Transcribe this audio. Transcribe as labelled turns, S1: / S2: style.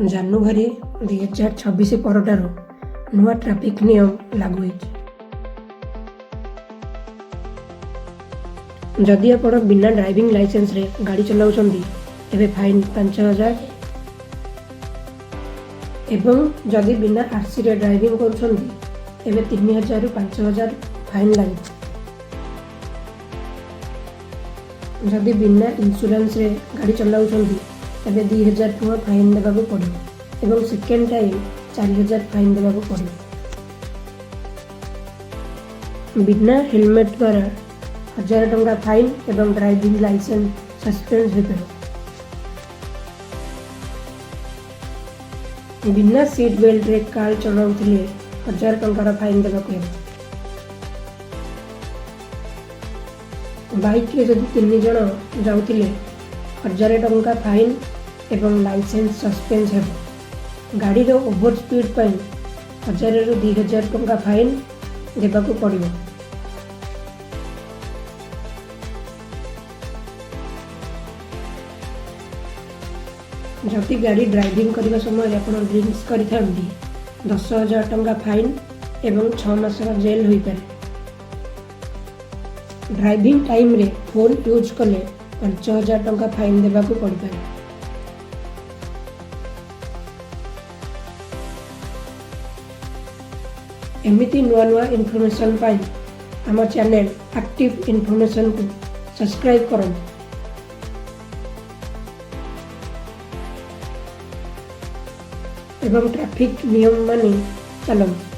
S1: ଜାନୁଆରୀ 2026 ପରଠାରୁ ନୂଆ ଟ୍ରାଫିକ୍ ନିୟମ ଲାଗୁ ହୋଇଛି। ଯଦି ଆପଣ ବିନା ଡ୍ରାଇଭିଂ ଲାଇସେନ୍ସରେ ଗାଡ଼ି ଚଲାଉଛନ୍ତି ତେବେ ଫାଇନ୍ 5,000 ଏବଂ ଯଦି ବିନା ଆର୍ସିରେ ଡ୍ରାଇଭିଂ କରୁଛନ୍ତି ତେବେ 3,000 ରୁ 5,000 ଫାଇନ୍ ଲାଗିବ। ଯଦି ବିନା ଇନ୍ସୁରାନ୍ସରେ ଗାଡ଼ି ଚଲାଉଛନ୍ତି ତେବେ 2,000 ଟଙ୍କା ଫାଇନ୍ ଦେବାକୁ ପଡ଼ିବ ଏବଂ ସେକେଣ୍ଡ ଟାଇମ୍ 4,000 ଫାଇନ୍ ଦେବାକୁ ପଡ଼ିବ। ବିନା ହେଲମେଟ୍ ଦ୍ୱାରା 1,000 ଟଙ୍କା ଫାଇନ୍ ଏବଂ ଡ୍ରାଇଭିଂ ଲାଇସେନ୍ସ ସସ୍ପେଣ୍ଡ ହୋଇପାରିବ। ବିନା ସିଟ୍ ବେଲ୍ଟରେ କାର ଚଲାଉଥିଲେ 1,000 ଟଙ୍କାର ଫାଇନ୍ ଦେବାକୁ ହେବ। ବାଇକ୍ରେ ଯଦି 3 ଜଣ ଯାଉଥିଲେ 1,000 ଟଙ୍କା ଫାଇନ୍ ଏବଂ ଲାଇସେନ୍ସ ସସ୍ପେଣ୍ଡ ହେବ। ଗାଡ଼ିର ଓଭର ସ୍ପିଡ୍ ପାଇଁ 1,000 ରୁ 2,000 ଟଙ୍କା ଫାଇନ୍ ଦେବାକୁ ପଡ଼ିବ। ଯଦି ଗାଡ଼ି ଡ୍ରାଇଭିଂ କରିବା ସମୟରେ ଆପଣ ଡ୍ରିଙ୍କସ୍ କରିଥାନ୍ତି 10,000 ଟଙ୍କା ଫାଇନ୍ ଏବଂ 6 ମାସର ଜେଲ୍ ହୋଇପାରେ। ଡ୍ରାଇଭିଂ ଟାଇମ୍ରେ ଫୋନ୍ ୟୁଜ୍ କଲେ 5,000 ଟଙ୍କା ଫାଇନ୍ ଦେବାକୁ ପଡ଼ିପାରେ। ଏମିତି ନୂଆ ନୂଆ ଇନଫର୍ମେସନ୍ ପାଇଁ ଆମ ଚ୍ୟାନେଲ୍ ଆକ୍ଟିଭ୍ ଇନଫର୍ମେସନ୍କୁ ସବସ୍କ୍ରାଇବ୍ କରନ୍ତୁ ଏବଂ ଟ୍ରାଫିକ୍ ନିୟମ ମାନି ଚାଲନ୍ତୁ।